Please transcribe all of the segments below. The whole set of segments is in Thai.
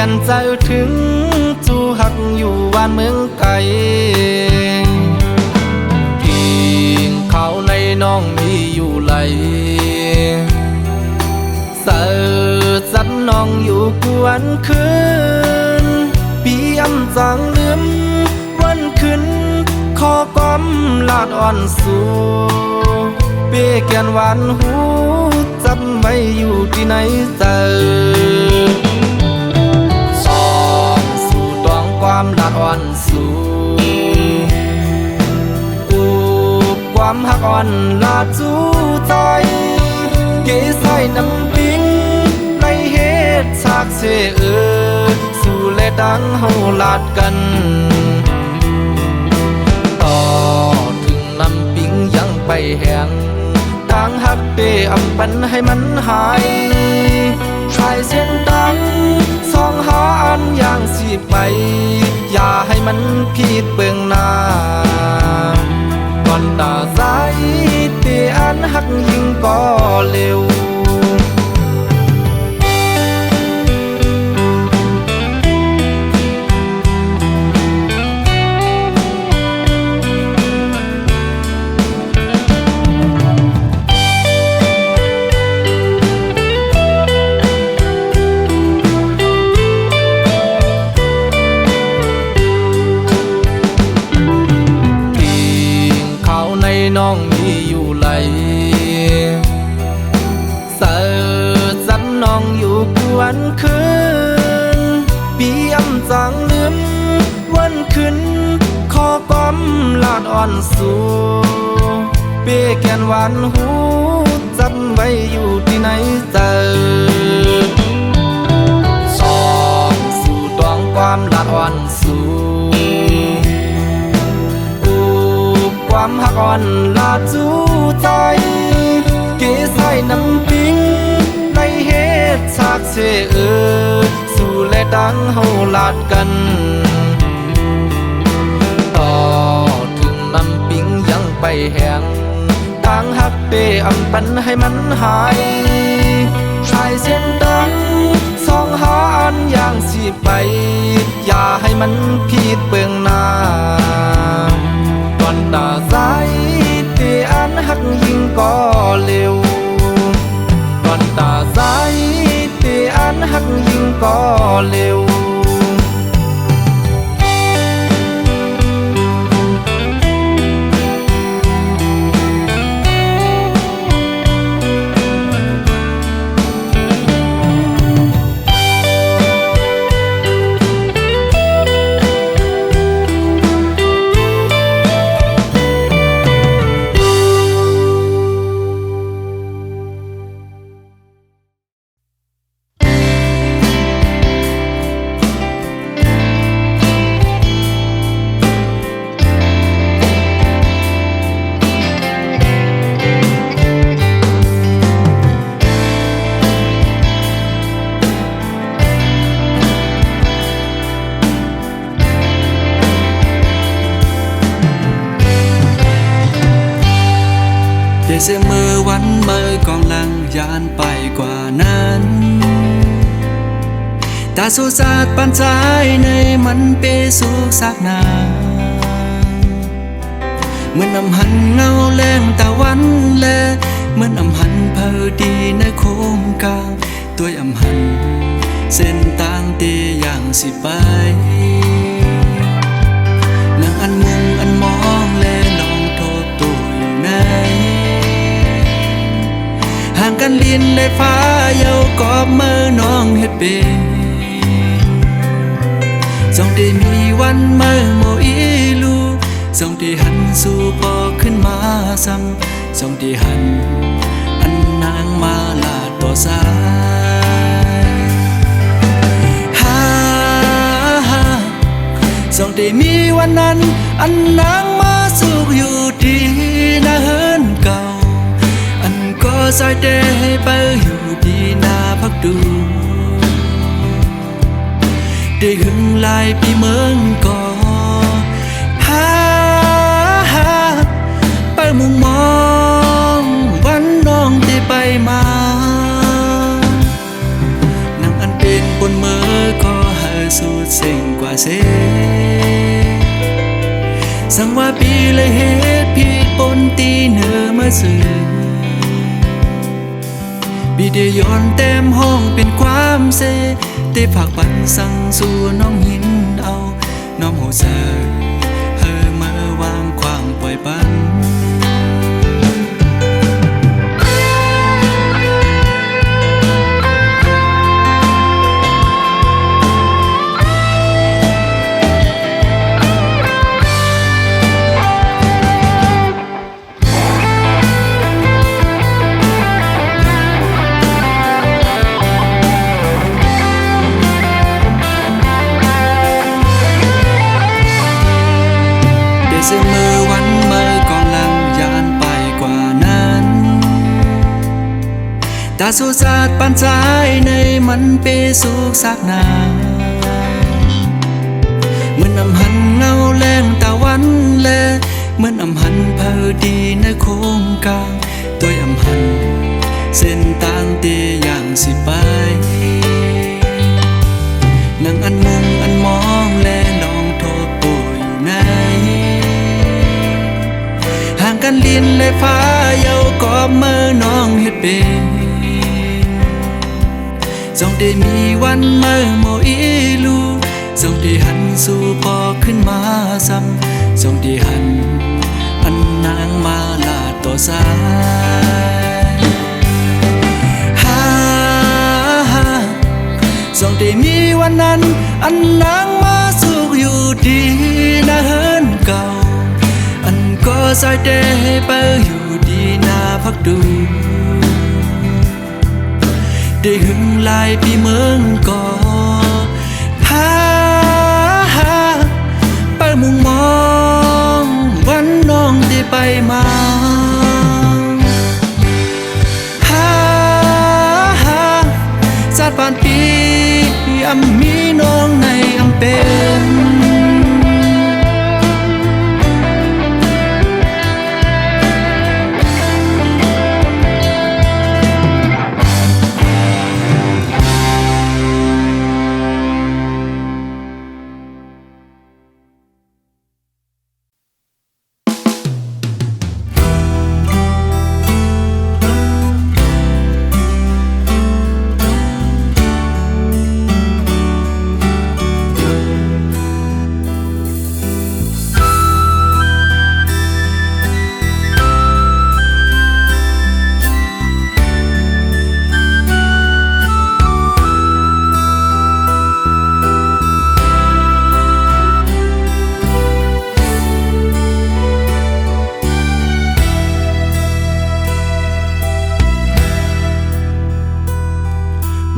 นใจถึงจูหักอยู่บ้านเมืองไกลกิ่งเขาในน้องมีอยู่ไหลเสิร์สันน้องอยู่กวนคืนปีอำจังลืมวันคืนขอกอมลาดอ่อนสู่เปียแกนหวานหูจำไว้อยู่ที่ไหนเจอสองสู่ตองความลาดอ่อนสู่อูบความหักอ่อนลาดจูใจเกยใส่น้ำปิงในเหตุฉากเสสู่เลดังเฮาลาดกันต่อถึงน้ำปิงยังไปแห้งทางหักเปอำปันให้มันหายชายเส้นดังสองหาอันอย่างสิไปอย่าให้มันผิดเบื้องหน้าก่อนตาสายเตอันหักยิ่งก็เร็วน้องมีอยู่ไหลเสิร์สันน้องอยู่กวนคืนปีอำจังลืมวันคืนขอกอมลาดอ่อนสู่เปียแกนหวานหูจำไว้อยู่ที่ไหนเจอสองสู่ตองความลาดอ่อนสู่ความหักอ่อนลาดจูใจเกยใส่น้ำปิงในเหตุฉากเสสู่และดังเฮาลาดกันต่อถึงน้ำปิงยังไปแห้งทางหักเปอำปันให้มันหายชายเส้นดังสองหาอันอย่างสิไปอย่าให้มันผิดเบื้องหน้าก่อนตาสายเตอันหักยิ่งก็เร็วก่อนตาสายเตอันหักยิ่งก็เร็วเสมอวันเมื่อกองลังยานไปกว่านั้นตาสู้สาดปันใจในมันเปสู่ซากนาเหมือนอำหันเงาแรงตะวันแลเหมือนอำหันเพอดีในโคมกลางตัวอำหันเส้นต่างเตอย่างสิไปนั่งอันมุงอันมองแลลองโทษตัวอยู่ไหนห่างกันลินในฟ้าเยาวกอบมือน้องเฮ็ดเป็นจงได้มีวันเมื่อโมอีลูจงได้หันสู่พอขึ้นมาซ้ำจงได้หันอันนางมาลาต่อสายจงได้มีวันนั้นอันนางมาสู่อยู่ที่หน้าเฮินเก่าอันก็ซอยเดให้ไปอยู่ที่หน้าพักดูได้หึงลายปีเมืองก่อไปมุงมองวันน้องที่ไปมานั่งอันเป็นบนมือก็ห ดเสียงกว่าเสสังว่าปีเลยเหตุผิดปนตีเนื้อมาสื่อปีเดียย้อนเต็มห้องเป็นความเสได้ฝากปันสั่งสู่น้องหินเอาน้องหูเสอเฮอเมื่อวางความปล่อยปันเสมอวันเมื่อกองลังยานไปกว่านั้นตาสุสาดปันใจในมันเปสุกสักนาเหมือนอำหันเงาแรงตะวันแลเหมือนอำหันเพอดีในโค้งกลางตัวอำหันเส้นต่างเตอย่างสิไปนั่งอันมุงอันมองและน้องโทบตัวอยู่ไหนห่างกันลิ้นและฟ้าเยากอบเมื่อน้องเฮ็ดเป็นจงได้มีวันเมื่อโมอีลูจงได้หันสู่พอขึ้นมาซ้ำจงได้หันอันนางมาลาต่อสายจงได้มีวันนั้นอันนางมาสุขอยู่ดีนะเฮินเก่าอันก็ซอยเดไปอยู่ดีนาพักดูได้หึงลายพี่เมืองก่อพาไปมุงมองวันน้องได้ไปมาสัตว์ผ่านปีอำมีน้องในอำเป็น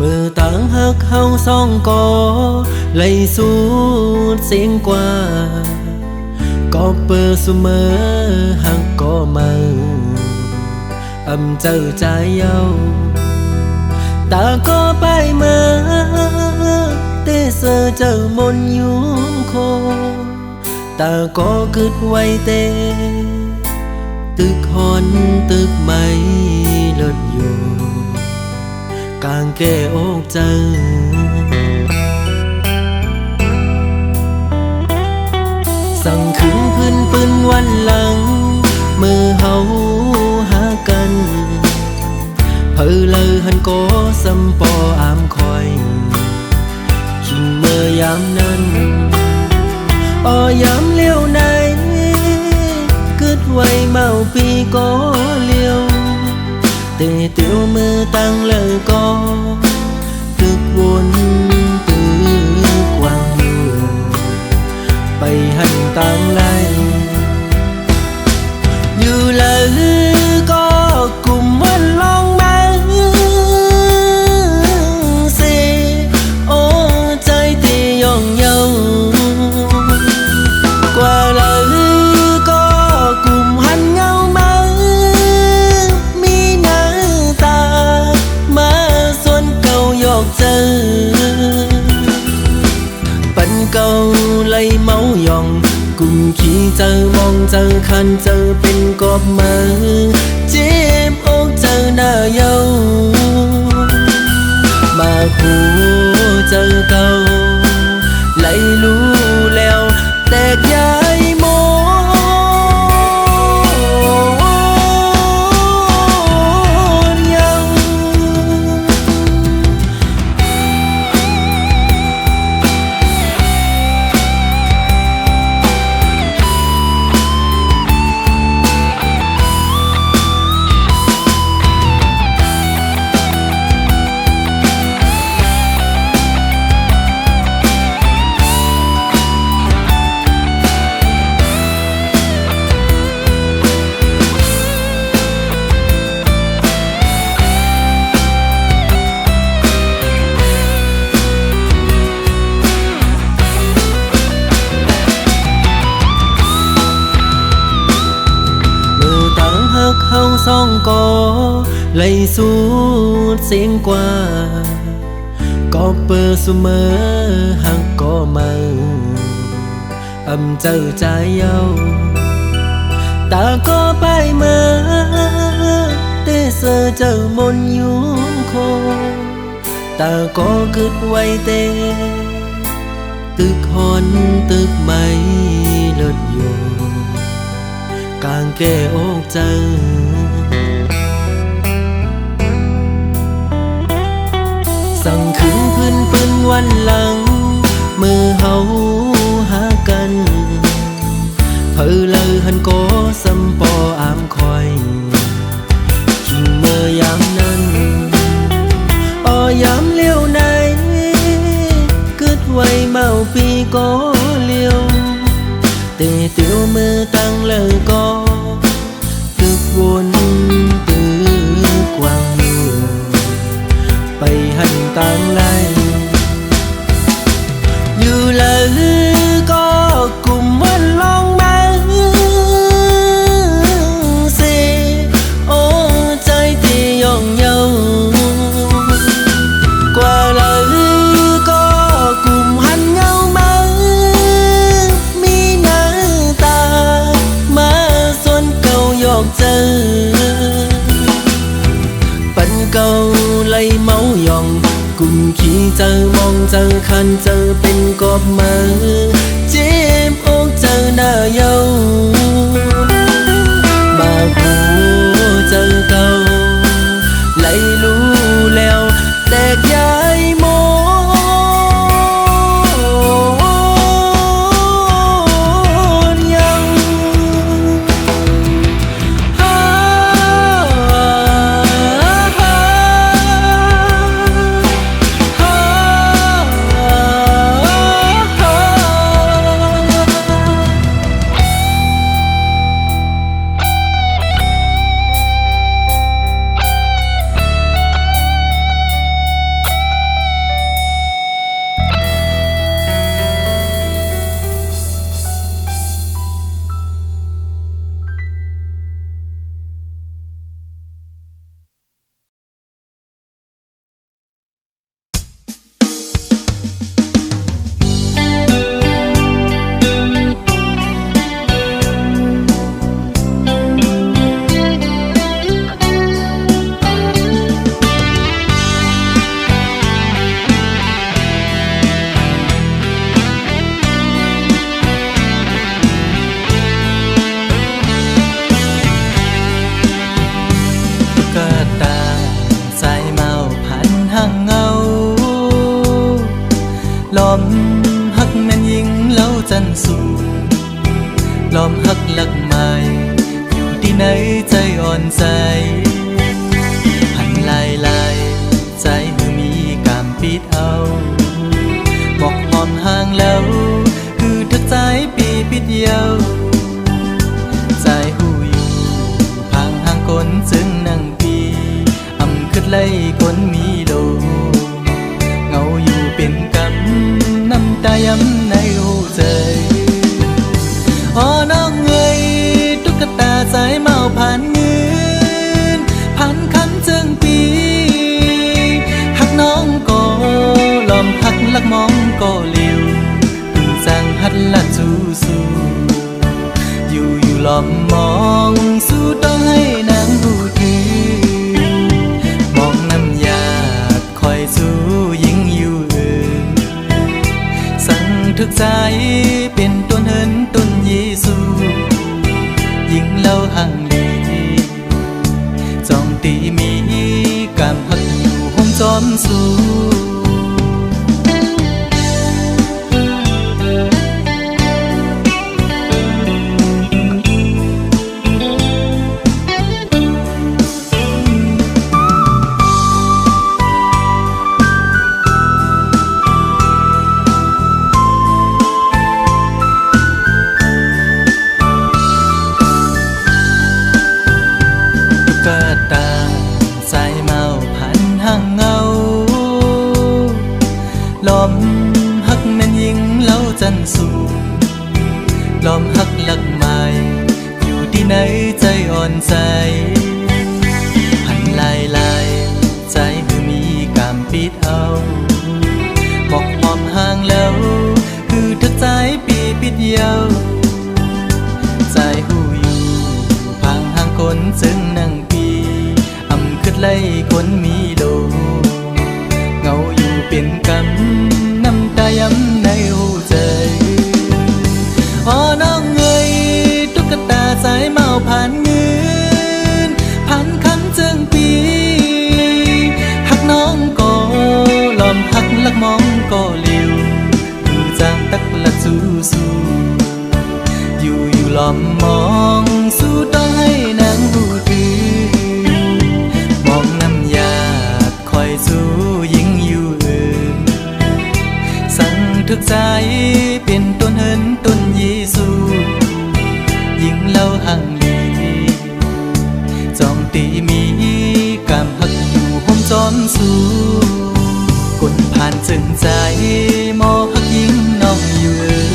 มือต่างหักเฮาสองก่อไล่สูดเสียงกว่าก็เปิดเสมอหักก็มาอำเจ้าใจเย้าตาก็ไปเมื่อเตเสอเจ้ามนยุงโคตาก็กึดไว้เตตึกหอนตึกไม่ลดอยู่กางแก้อกเจอสั่งขึ้นพื้นปืนวันหลังมือเฮาหากันเพอเลยหันก็สำปออามคอยคิงเมื่อยามนั้นยามเลี้ยวไหนกึดไว้เมาปีก็เลี้ยวเตะเตียวมือตั้งเลยก็ตึกวนตึกวางอยู่ไปหันตามไล่อยู่เลยก็กลุ่มวันลองมาเสโอ้ใจที่ย่องเยาเก่าไล่เมาหย่องกุ่มขี้เจอมองเจอคันเจอเป็นกบมือเจ็บอกเจอหน้าเยามาคู่เจอเก่าไหล สองก็ไหลสู่เสียงกว่าก็เปิดเสมอหักก็มาอำเจ้าใจเย้าตาก็ไปมาแต่เสือเจ้ามนยุงโคตาก็กึดไว้เตตึกหอนตึกไม่ลดอยู่กลางแก้อกเจ้าสั่งขึ้นพื้นปืนวันหลังมือเฮาหากันเผอเลยหันก็สำปออามคอยคิงเมื่อยามนั้นอ้อยามเลี้ยวไหนกึดไว้เมาปีก็เลี้ยวเตะเตียวมือตั้งเลยก็ตึกวนตึกกว้างอยู่ไปหันต่างไลอยู่เลยก็กลุ่มวันลองมาเสโอ้ใจที่ย่องเยาวกว่าเลยก็กลุ่มหันเงามามีหน้าตามาส่วนเก่าหยอกเจอปันเก่าไล่เมาหยองกลุ่มขี้เจอมองเจอคันเจอเป็นกบมือเจ็บอกเจอหน้าเยาบาหูเจอเก่าไล่รู้แล้วแตกย้ายโมนยังฮ่าฮ่าฮ่าฮ่า จันสูงล้อมหักหลักไม้อยู่ที่ไหนใจอ่อนใจหันลายลายใจมือมีกามปิดเอาบอกหอมห่างแล้วคือทักใจปีปิดเยาใจหูอยู่พังห่างคนจึงนั่งปีอำขึ้นไล่คนมีโลเงาอยู่เป็นกำน้ำตาย้ำในหูใจอ๋อน้องเอ้ยตุ๊กตาสายเมาผ่านเงินผ่านคำจึงปีหักน้องก็ลอมหักลักมองก็เลี้ยวตึงจังหัดละจูสู้อยู่ลอมมองสู้ต้องให้นางหูถือมองน้ำยาคอยสู้ยิ่งอยู่สั่งทึกใจเป็นต้นเหินต้นเยซูยิ่งเล่าห่างลีจองตีมีกามหักอยู่ห้องจอมสู้ตาสายเมาพันห่างเงาลอมหักแม่นยิงเล่าจันสูงลอมหักหลักไม้อยู่ที่ไหนใจอ่อนใจ ที่ยวใจหูอยู่พังห่างคนซึ่งนั่งปีอำคืดไล่คนมีโลเงาอยู่เป็นกำน้ำตาย้ำในหูใจอ๋อน้องเอ้ยตุ๊กตาสายเมาผ่านเงินผ่านคำจึงปีหักน้องก็ลอมหักลักมองก็เร็วอยู่จางตักละสู้สู้อยู่อยู่ลอมมองสู้ต้องให้นางหูถือมองน้ำยาคอยสู้ยิ่งอยู่อื่นสั่งทึกใจเป็นต้นเหินต้นเยซูยิ่งเล่าห่างลีจองตีมีกำหักอยู่ห่มจอมสู้กดผ่านจึงใจมอหักยิ่งน้องอยู่ อ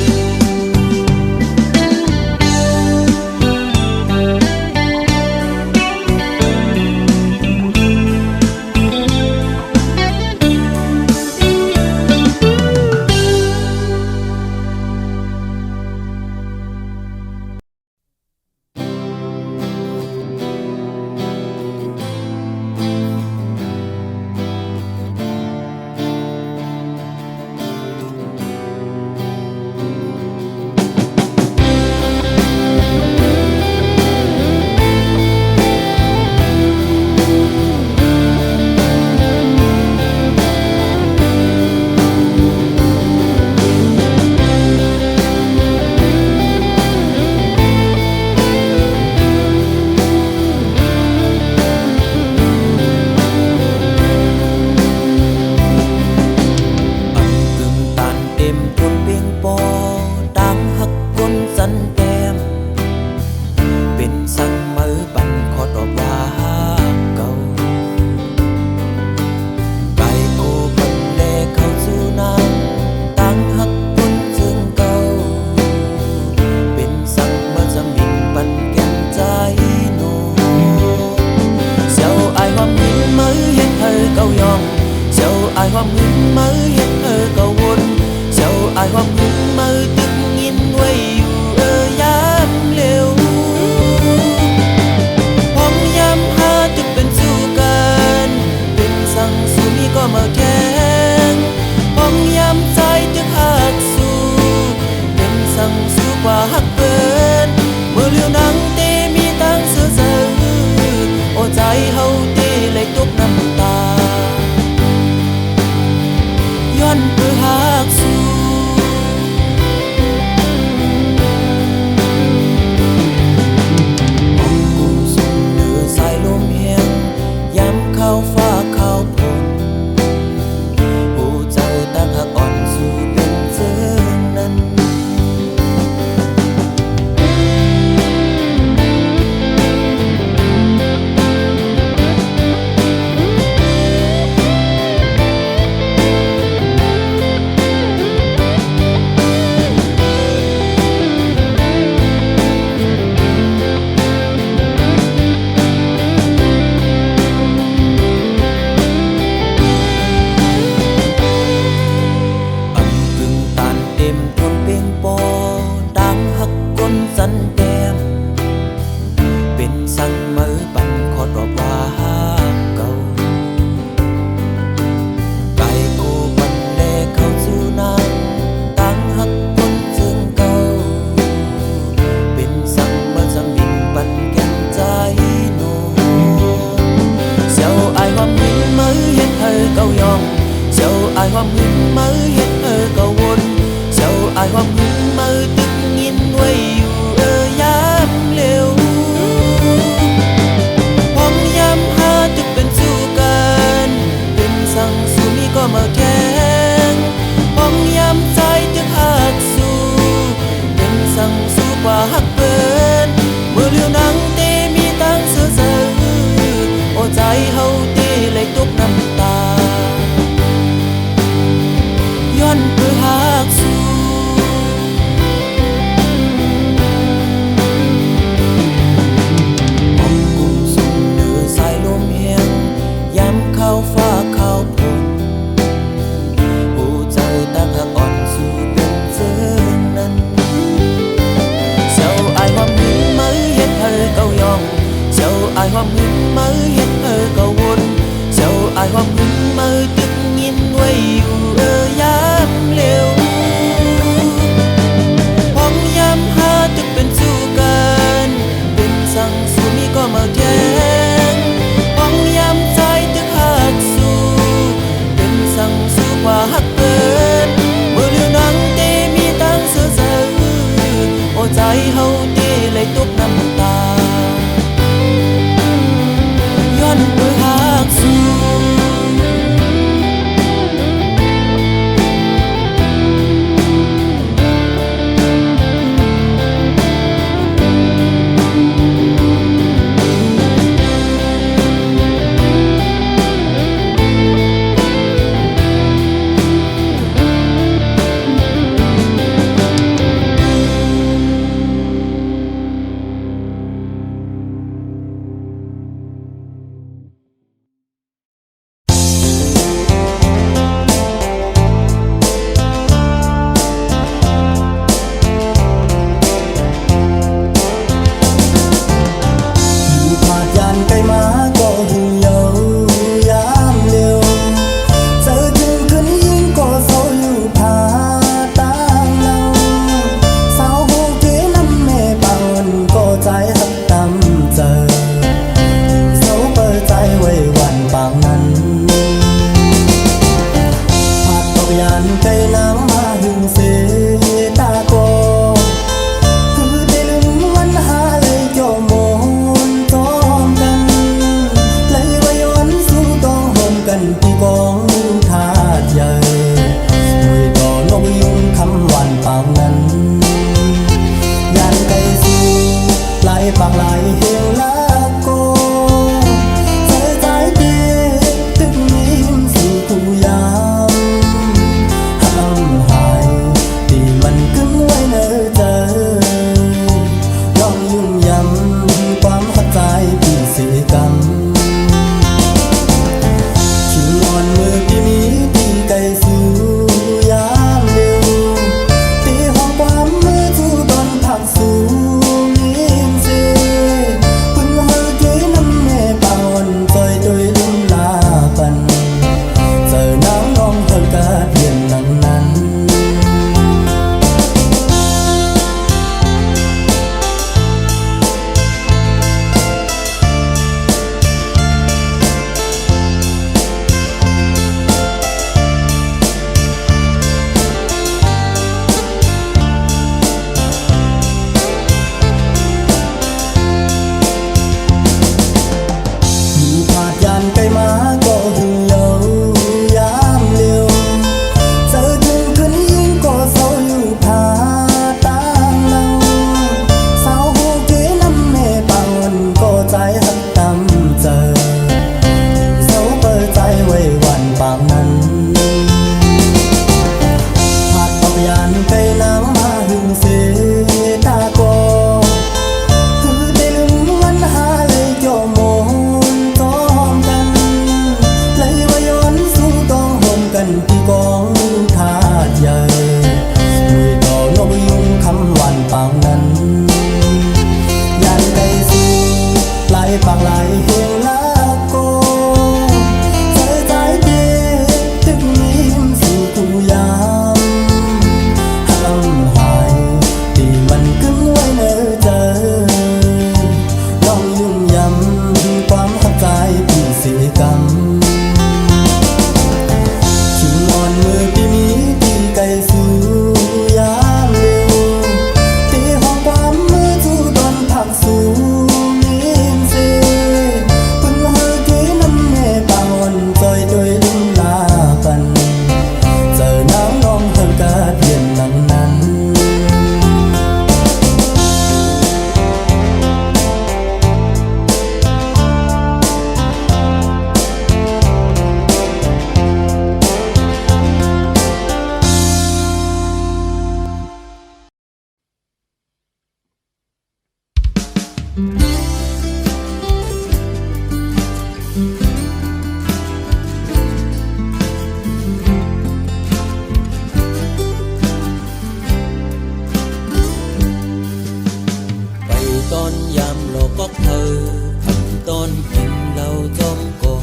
อนกินเหล้าจอมก็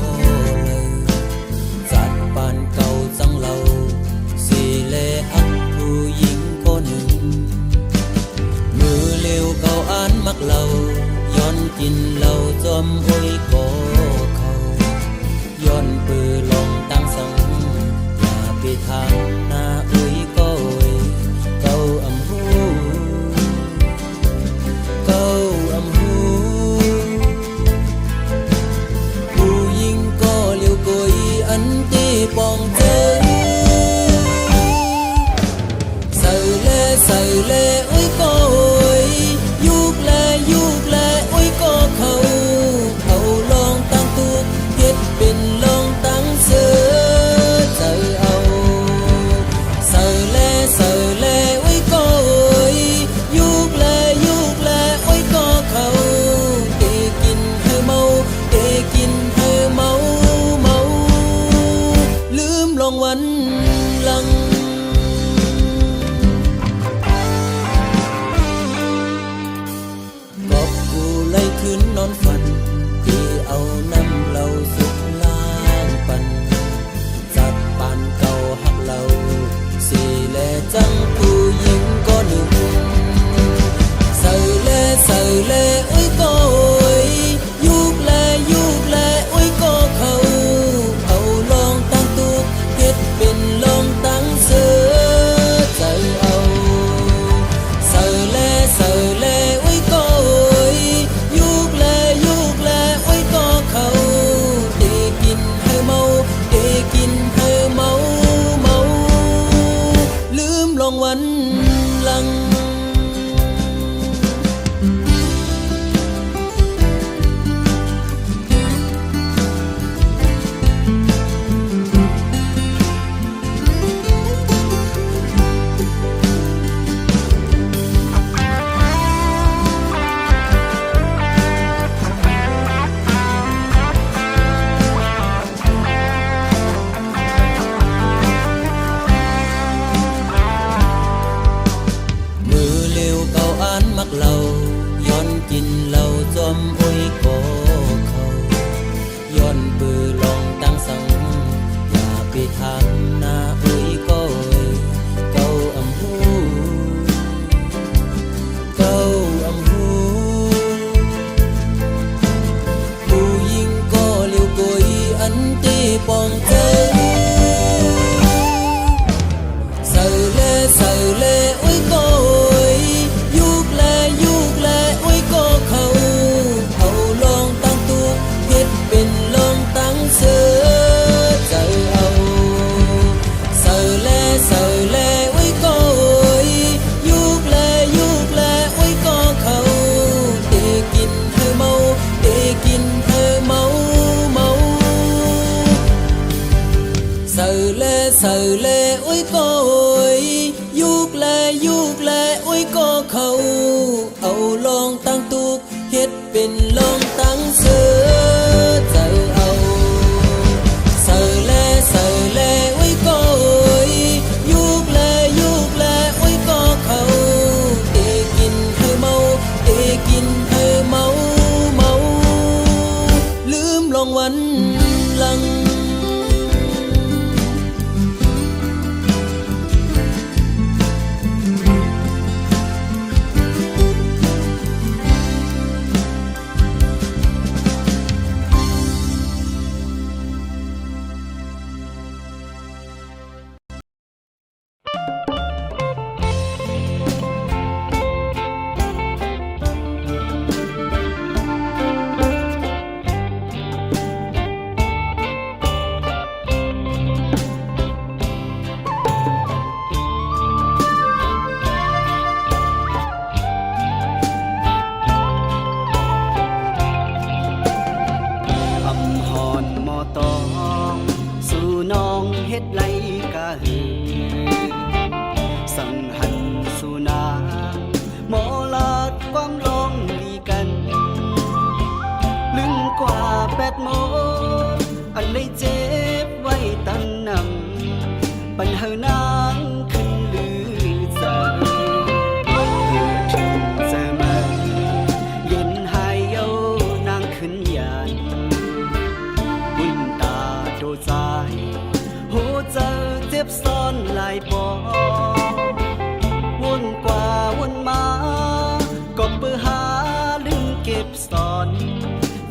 เลยจัดปานเก่าจังเราสิเลอักผู้หญิงคนหนึ่งมือเร็วเก่าอ่านมักเราย้อนกินเหล้าจอมอ้ยก็เขาย้อนปือลงตั้งสังหน้าไปทางหน้าอุ้ยก็เอยเก่าอำหูเก่าอำหูผู้หญิงก็เลี้ยวกุยอันที่ปองเจอใส่เลอุ้ยก็เอยยุกแลอุ้ยก็เขาลองตั้งตุกเฮ็ดเป็นลองตั้งเสือใจเอาใส่เลอุ้ยก็เอยยุกแลอุ้ยก็เขาเตกินให้เมาลืมลงวันหลังกอบกูไล่คืนนอนฝันที่เอาน้ำเหล้าสุกล้างปันจัดปานเก่าหักเราสิแลจังผู้หญิงก็หนึ่งใส่เลอุ้ยก็เอยยุกแลอุ้ยก็เขาลองตั้งตุกเฮ็ดเป็นลองตั้งเสือใจเอาใส่เลอุ้ยก็เอยยุกแลอุ้ยก็เขาเตกินให้เมาลืมลงวันหลังมือ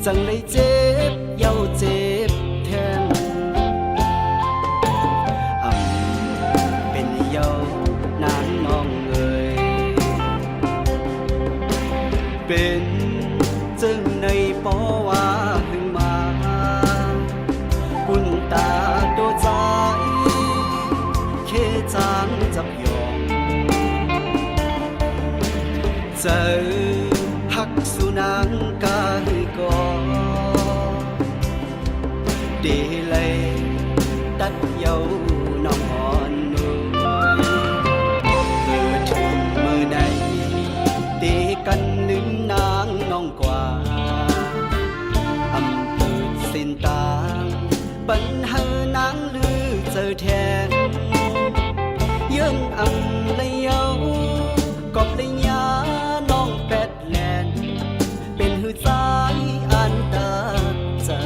จังเลยเจ็บเย้าเจ็บแทนเป็นเย้านางน้องเอ่ยเป็นจึงในปอว่าหึงมาปุ่นตาตัวใจเคจางจับยอมเจอหักสุนังกาหือกอเดเลยตัดเย้าน้องอ่อนนุ่มเกิดถึงเมื่อใดตีกันลืมนางน้องกว่าอำเภอสินตางปัญหานางลือเจอแทนยืนอำเลยเย้ากอบเลยยาน้องแปดแลนเป็นหือสายอันตาเจอ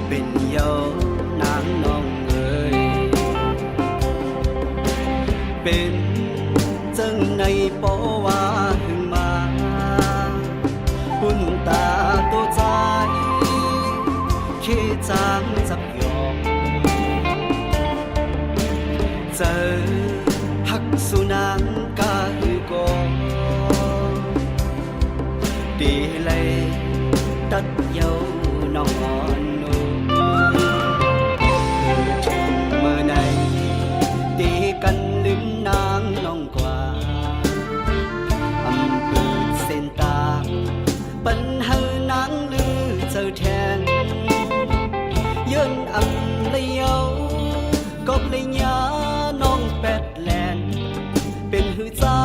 เป็นเย้านางน้องเอ่ยเป็นจังในปอว่าหึงมาปุ่นตาตัวใจเคจางจับยอมเจอหักสุนังกาหือกอดีเลยตัดเย้าน้องอ่อนนุ่มเกิดถึงเมื่อใดตีกันลืมนางน้องกว่าอำเภอเส้นตางปัญหานางลือเจอแทนยืนอำเลยเย้ากอบเลยยาน้องแปดแลนเป็นหือสา